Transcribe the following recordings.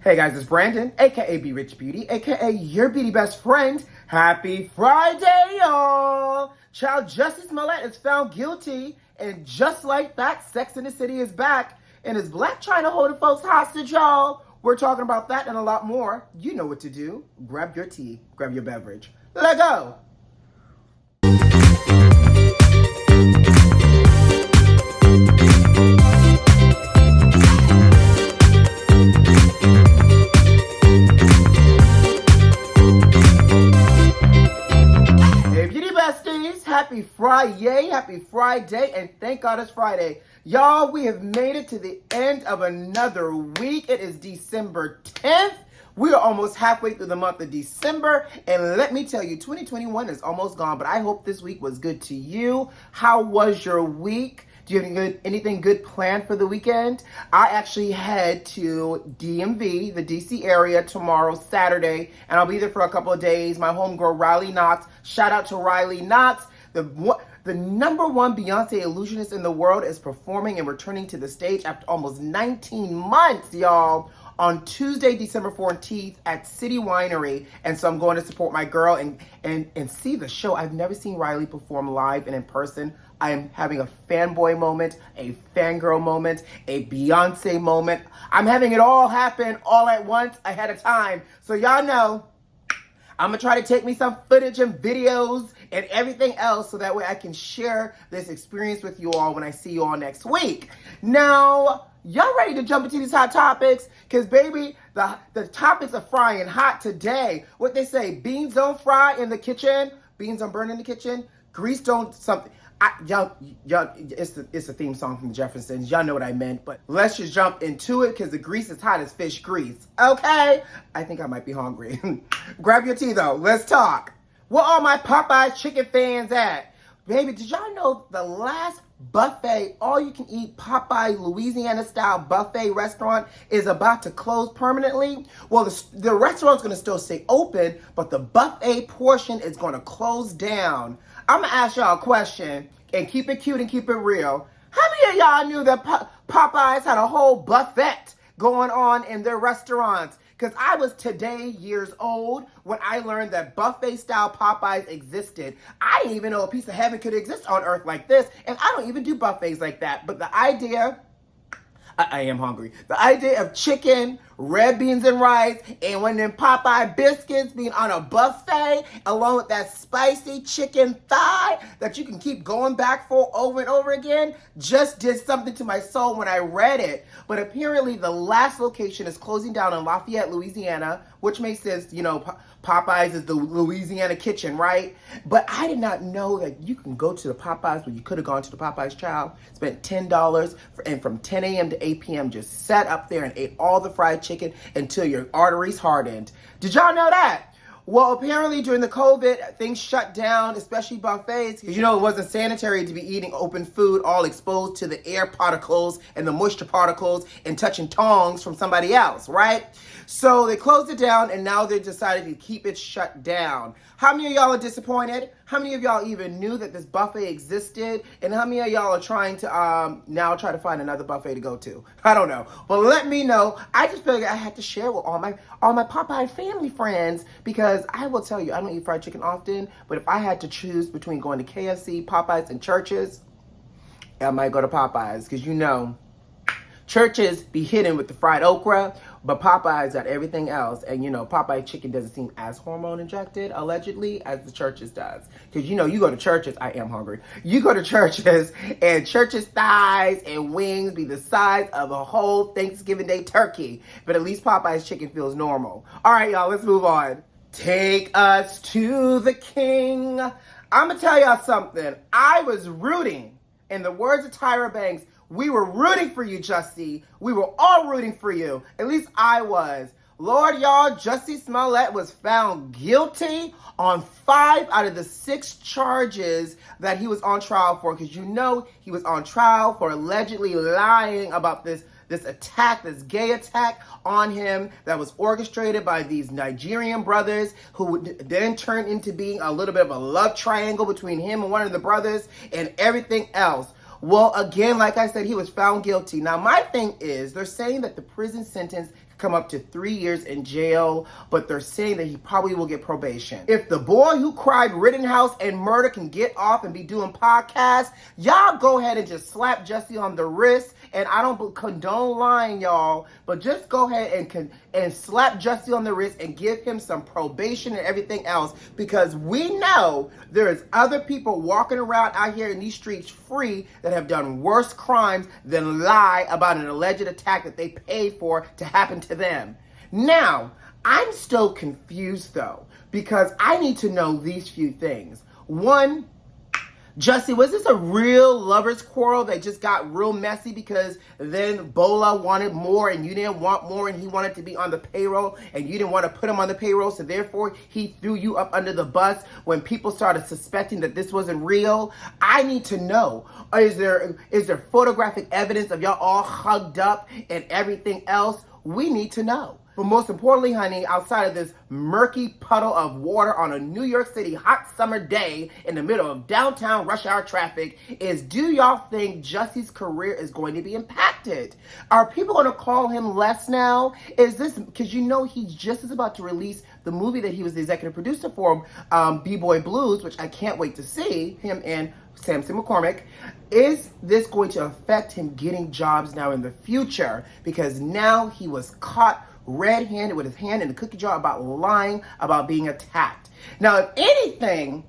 Hey guys, it's Brandon, aka B.Rich Beauty, aka your beauty best friend. Happy Friday, y'all! Child Jussie Smollett is found guilty, and just like that, Sex in the City is back, and is BLAC CHYNA holding folks hostage, y'all? We're talking about that and a lot more. You know what to do. Grab your tea, grab your beverage. Let go! Happy Friday, and thank God it's Friday. Y'all, we have made it to the end of another week. It is December 10th. We are almost halfway through the month of December, and let me tell you, 2021 is almost gone, but I hope this week was good to you. How was your week? Do you have anything good planned for the weekend? I actually head to DMV, the DC area, tomorrow, Saturday, and I'll be there for a couple of days. My homegirl, Riley Knox. Shout out to Riley Knox. The number one Beyonce illusionist in the world is performing and returning to the stage after almost 19 months, y'all, on Tuesday, December 14th at City Winery. And so I'm going to support my girl and see the show. I've never seen Riley perform live and in person. I am having a fanboy moment, a fangirl moment, a Beyonce moment. I'm having it all happen all at once ahead of time. So y'all know, I'm going to try to take me some footage and videos and everything else so that way I can share this experience with you all when I see you all next week. Now, y'all ready to jump into these hot topics? Because, baby, the topics are frying hot today. What they say, beans don't fry in the kitchen. Beans don't burn in the kitchen. Grease don't something. Y'all, it's a theme song from the Jeffersons. Y'all know what I meant, but let's just jump into it because the grease is hot as fish grease. Okay? I think I might be hungry. Grab your tea, though. Let's talk. Where all my Popeye chicken fans at? Baby, did y'all know the last buffet, all-you-can-eat Popeye Louisiana-style buffet restaurant is about to close permanently? Well, the restaurant's going to still stay open, but the buffet portion is going to close down. I'm going to ask y'all a question, and keep it cute and keep it real. How many of y'all knew that Popeyes had a whole buffet going on in their restaurants? Because I was today years old when I learned that buffet-style Popeyes existed. I didn't even know a piece of heaven could exist on earth like this, and I don't even do buffets like that. But the idea, I am hungry. The idea of chicken, red beans and rice, and one of them Popeye biscuits being on a buffet, along with that spicy chicken thigh that you can keep going back for over and over again, just did something to my soul when I read it. But apparently the last location is closing down in Lafayette, Louisiana, which makes sense, you know, Popeyes is the Louisiana kitchen, right? But I did not know that you can go to the Popeyes, when you could have gone to the Popeyes, child, spent $10, and from 10 a.m. to 8 p.m. just sat up there and ate all the fried chicken until your arteries hardened. Did y'all know that? Well, apparently during the COVID, things shut down, especially buffets, because you know it wasn't sanitary to be eating open food all exposed to the air particles and the moisture particles and touching tongs from somebody else, right? So they closed it down, and now they decided to keep it shut down. How many of y'all are disappointed? How many of y'all even knew that this buffet existed? And how many of y'all are trying to now try to find another buffet to go to? I don't know. But let me know. I just feel like I had to share with all my Popeye family friends, because I will tell you, I don't eat fried chicken often, but if I had to choose between going to KFC, Popeyes, and Church's, I might go to Popeyes, because you know, Church's be hidden with the fried okra, but Popeyes got everything else. And you know, Popeye chicken doesn't seem as hormone injected, allegedly, as the Church's does. Because you know, you go to Church's, I am hungry. You go to Church's, and Church's thighs and wings be the size of a whole Thanksgiving Day turkey. But at least Popeye's chicken feels normal. All right, y'all, let's move on. Take us to the king. I'm going to tell y'all something. I was rooting, in the words of Tyra Banks, we were rooting for you, Jussie. We were all rooting for you. At least I was. Lord, y'all, Jussie Smollett was found guilty on 5 out of the 6 charges that he was on trial for. Because you know he was on trial for allegedly lying about this attack, this gay attack on him that was orchestrated by these Nigerian brothers, who would then turn into being a little bit of a love triangle between him and one of the brothers and everything else. Well, again, like I said, he was found guilty. Now, my thing is, they're saying that the prison sentence come up to 3 years in jail, but they're saying that he probably will get probation. If the boy who cried Rittenhouse and murder can get off and be doing podcasts, y'all go ahead and just slap Jussie on the wrist. And I don't condone lying, y'all, but just go ahead and slap Jussie on the wrist and give him some probation and everything else, because we know there's other people walking around out here in these streets free that have done worse crimes than lie about an alleged attack that they paid for to happen to them. Now, I'm still confused though, because I need to know these few things. One, Jussie, was this a real lover's quarrel that just got real messy because then Bola wanted more and you didn't want more, and he wanted to be on the payroll and you didn't want to put him on the payroll, so therefore he threw you up under the bus when people started suspecting that this wasn't real? I need to know. Is there photographic evidence of y'all all hugged up and everything else? We need to know. But most importantly, honey, outside of this murky puddle of water on a New York City hot summer day in the middle of downtown rush hour traffic, is, do y'all think Jussie's career is going to be impacted? Are people going to call him less now? Is this, because you know he just is about to release the movie that he was the executive producer for, B-Boy Blues, which I can't wait to see, him and Samson McCormick. Is this going to affect him getting jobs now in the future? Because now he was caught red-handed with his hand in the cookie jar about lying about being attacked. Now, if anything,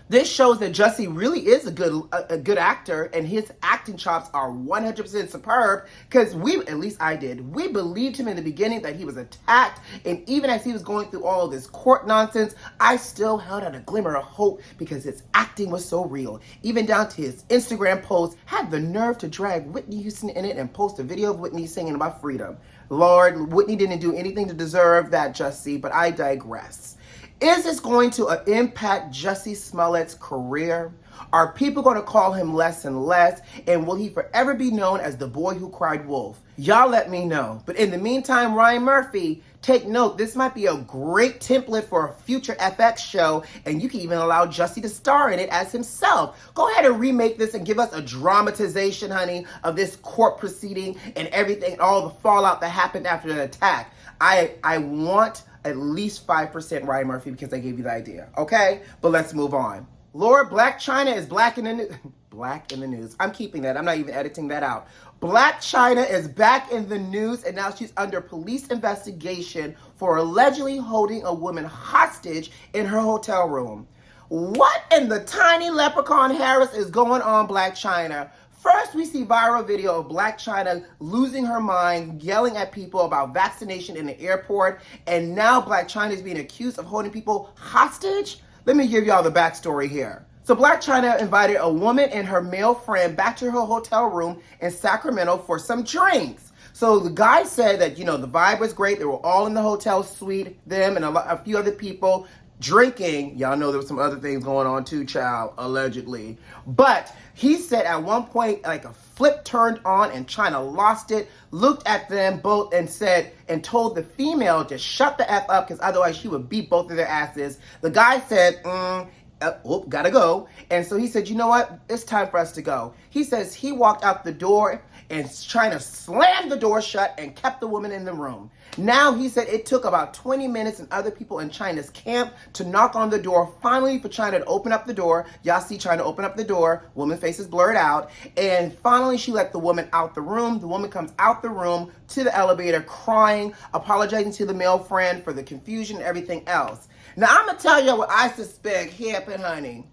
this shows that Jussie really is a good actor, and his acting chops are 100% superb, because at least I did, we believed him in the beginning that he was attacked, and even as he was going through all of this court nonsense, I still held out a glimmer of hope because his acting was so real. Even down to his Instagram post, had the nerve to drag Whitney Houston in it and post a video of Whitney singing about freedom. Lord, Whitney didn't do anything to deserve that, Jussie, but I digress. Is this going to impact Jussie Smollett's career? Are people going to call him less and less? And will he forever be known as the boy who cried wolf? Y'all let me know. But in the meantime, Ryan Murphy, take note, this might be a great template for a future FX show, and you can even allow Jussie to star in it as himself. Go ahead and remake this and give us a dramatization, honey, of this court proceeding and everything, all the fallout that happened after the attack. I want at least 5% Ryan Murphy because I gave you the idea, okay? But let's move on. Lord, BLAC CHYNA is black in the news. Black in the news. I'm keeping that. I'm not even editing that out. BLAC CHYNA is back in the news, and now she's under police investigation for allegedly holding a woman hostage in her hotel room. What in the tiny leprechaun Harris is going on, BLAC CHYNA? First, we see viral video of BLAC CHYNA losing her mind, yelling at people about vaccination in the airport, and now BLAC CHYNA is being accused of holding people hostage? Let me give y'all the backstory here. So BLAC CHYNA invited a woman and her male friend back to her hotel room in Sacramento for some drinks. So the guy said that, the vibe was great. They were all in the hotel suite, them and a few other people drinking. Y'all know there was some other things going on too, child, allegedly. But he said at one point, like a flip turned on and CHYNA lost it, looked at them both and said, and told the female to shut the F up because otherwise she would beat both of their asses. The guy said, gotta go. And so he said, you know what? It's time for us to go. He says he walked out the door and CHYNA slammed the door shut and kept the woman in the room. Now, he said it took about 20 minutes and other people in CHYNA's camp to knock on the door, finally for CHYNA to open up the door. Y'all see CHYNA open up the door. Woman's face is blurred out. And finally, she let the woman out the room. The woman comes out the room to the elevator crying, apologizing to the male friend for the confusion and everything else. Now, I'm going to tell you what I suspect happened, honey.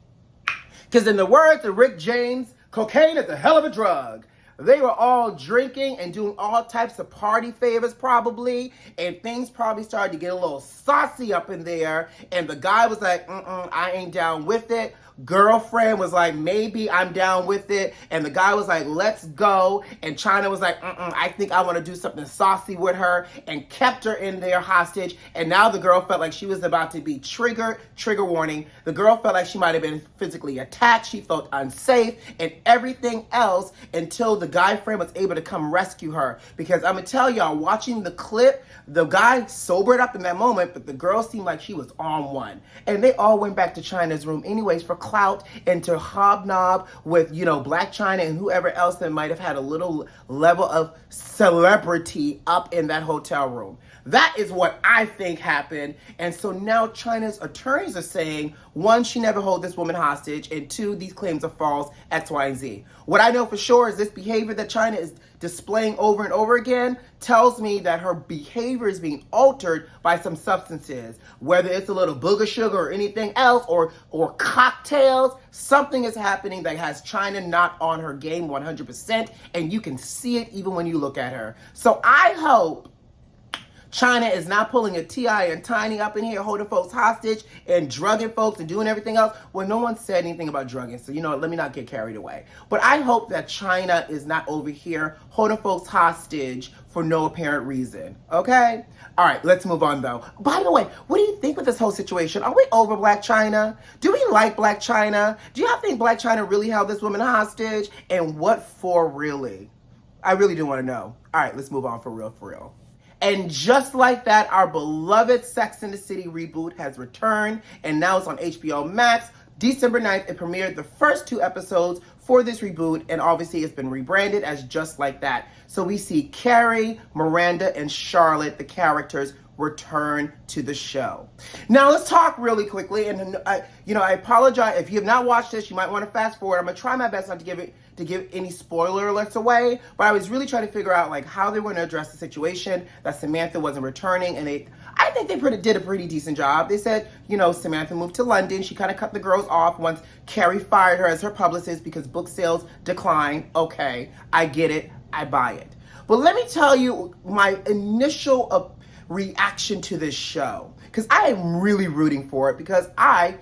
Because in the words of Rick James, cocaine is a hell of a drug. They were all drinking and doing all types of party favors probably, and things probably started to get a little saucy up in there, and the guy was like, I ain't down with it. Girlfriend was like, maybe I'm down with it, and the guy was like, let's go, and CHYNA was like, I think I want to do something saucy with her, and kept her in there hostage, and now the girl felt like she was about to be trigger warning, the girl felt like she might have been physically attacked, she felt unsafe, and everything else until the guy friend was able to come rescue her. Because I'm going to tell y'all, watching the clip, the guy sobered up in that moment, but the girl seemed like she was on one. And they all went back to China's room anyways for clout and to hobnob with, you know, Blac Chyna and whoever else that might have had a little level of celebrity up in that hotel room. That is what I think happened. And so now China's attorneys are saying, one, she never held this woman hostage, and two, these claims are false, X, Y, and Z. What I know for sure is this behavior that China is displaying over and over again tells me that her behavior is being altered by some substances, whether it's a little booger sugar or anything else, or cocktails. Something is happening that has China not on her game 100%, and you can see it even when you look at her. So I hope China is not pulling a T.I. and Tiny up in here holding folks hostage and drugging folks and doing everything else. Well, no one said anything about drugging, so you know, let me not get carried away. But I hope that China is not over here holding folks hostage for no apparent reason, okay? All right, let's move on though. By the way, what do you think with this whole situation? Are we over Blac Chyna? Do we like Blac Chyna? Do y'all think Blac Chyna really held this woman hostage? And what for really? I really do want to know. All right, let's move on for real, for real. And just like that, our beloved Sex and the City reboot has returned, and now it's on HBO Max. December 9th, it premiered the first 2 episodes for this reboot, and obviously it's been rebranded as Just Like That. So we see Carrie, Miranda, and Charlotte, the characters, return to the show. Now let's talk really quickly, and I apologize if you have not watched this. You might want to fast forward. I'm gonna try my best not to give any spoiler alerts away, but I was really trying to figure out like how they were going to address the situation that Samantha wasn't returning, and I think they did a pretty decent job. They said, you know, Samantha moved to London. She kind of cut the girls off once Carrie fired her as her publicist because book sales declined. Okay, I get it. I buy it. But let me tell you my initial reaction to this show, because I am really rooting for it, because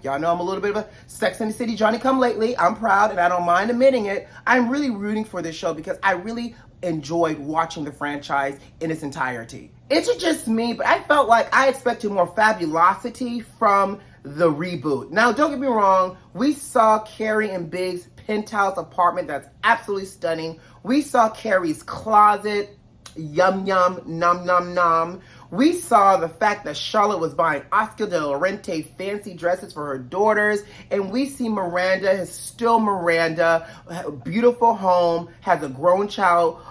y'all know I'm a little bit of a Sex and the City Johnny come lately. I'm proud and I don't mind admitting it. I'm really rooting for this show because I really enjoyed watching the franchise in its entirety. It's just me, but I felt like I expected more fabulosity from the reboot. Now, don't get me wrong, we saw Carrie and Big's penthouse apartment that's absolutely stunning. We saw Carrie's closet, yum yum, nom nom nom. We saw the fact that Charlotte was buying Oscar de la Renta fancy dresses for her daughters. And we see Miranda is still Miranda, a beautiful home, has a grown child,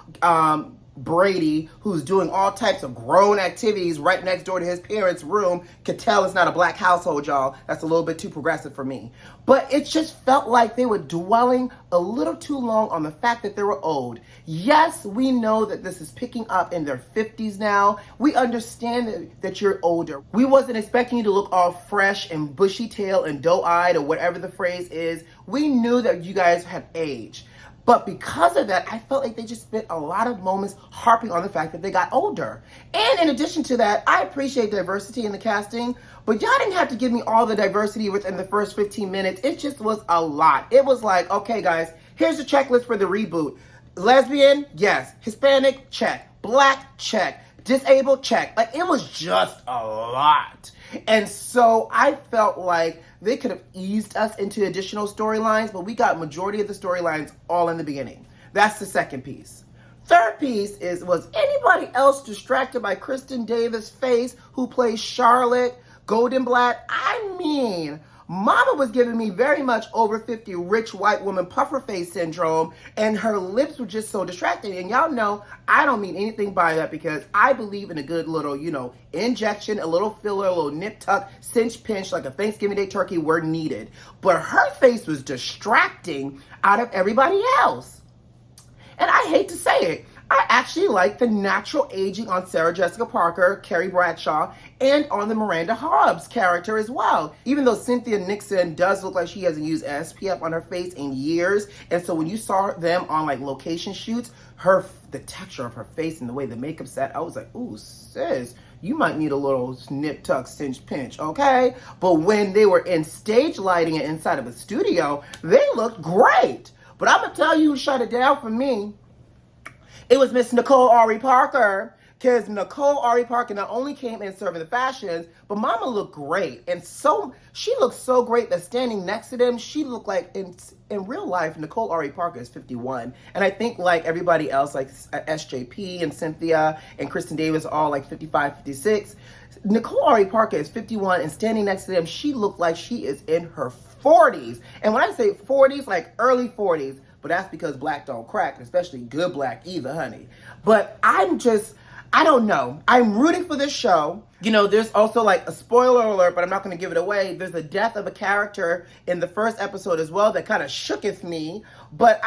Brady, who's doing all types of grown activities right next door to his parents' room. Could tell it's not a black household, y'all. That's a little bit too progressive for me. But it just felt like they were dwelling a little too long on the fact that they were old. Yes, we know that this is picking up in their 50s now. We understand that you're older. We wasn't expecting you to look all fresh and bushy-tailed and doe-eyed or whatever the phrase is. We knew that you guys had aged. But because of that, I felt like they just spent a lot of moments harping on the fact that they got older. And in addition to that, I appreciate diversity in the casting, but y'all didn't have to give me all the diversity within the first 15 minutes. It just was a lot. It was like, okay, guys, here's the checklist for the reboot. Lesbian? Yes. Hispanic? Check. Black? Check. Disabled? Check. Like, it was just a lot. And so I felt like they could have eased us into additional storylines, but we got majority of the storylines all in the beginning. That's the second piece. Third piece was anybody else distracted by Kristen Davis' face, who plays Charlotte Goldenblatt? I mean, Mama was giving me very much over 50 rich white woman puffer face syndrome, and her lips were just so distracting. And y'all know I don't mean anything by that, because I believe in a good little, injection, a little filler, a little nip tuck, cinch pinch, like a Thanksgiving Day turkey were needed. But her face was distracting out of everybody else. And I hate to say it, I actually like the natural aging on Sarah Jessica Parker, Carrie Bradshaw, and on the Miranda Hobbs character as well. Even though Cynthia Nixon does look like she hasn't used SPF on her face in years. And so when you saw them on like location shoots, the texture of her face and the way the makeup set, I was like, ooh, sis, you might need a little nip tuck cinch pinch, okay? But when they were in stage lighting it inside of a studio, they looked great. But I'm gonna tell you who shut it down for me. It was Miss Nicole Ari Parker. Because Nicole Ari Parker not only came in serving the fashions, but Mama looked great. And she looked so great that standing next to them, she looked like, in real life, Nicole Ari Parker is 51. And I think like everybody else, like SJP and Cynthia and Kristen Davis, all like 55, 56. Nicole Ari Parker is 51, and standing next to them, she looked like she is in her 40s. And when I say 40s, like early 40s, but that's because black don't crack, especially good black either, honey. But I don't know. I'm rooting for this show. You know, there's also like a spoiler alert, but I'm not going to give it away. There's the death of a character in the first episode as well that kind of shooketh me. But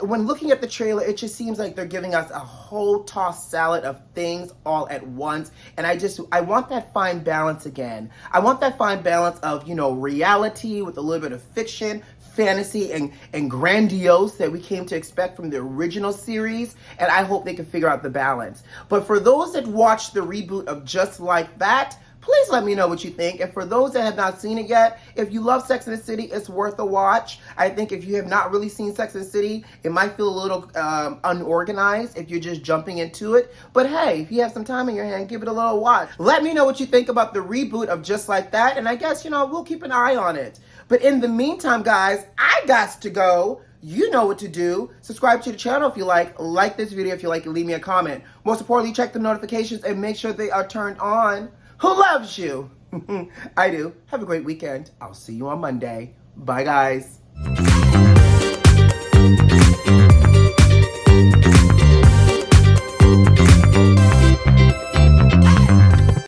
when looking at the trailer, it just seems like they're giving us a whole tossed salad of things all at once. And I want that fine balance again. I want that fine balance of, you know, reality with a little bit of fiction, fantasy, and grandiose that we came to expect from the original series. And I hope they can figure out the balance. But for those that watched the reboot of Just Like That, please let me know what you think. And for those that have not seen it yet, if you love Sex and the City, it's worth a watch. I think if you have not really seen Sex and the City, it might feel a little unorganized if you're just jumping into it. But hey, if you have some time in your hand, give it a little watch. Let me know what you think about the reboot of Just Like That. And I guess, you know, we'll keep an eye on it. But in the meantime, guys, I got to go. You know what to do. Subscribe to the channel if you like this video if you like it, leave me a comment. Most importantly, check the notifications and make sure they are turned on. Who loves you? I do. Have a great weekend. I'll see you on Monday. Bye, guys.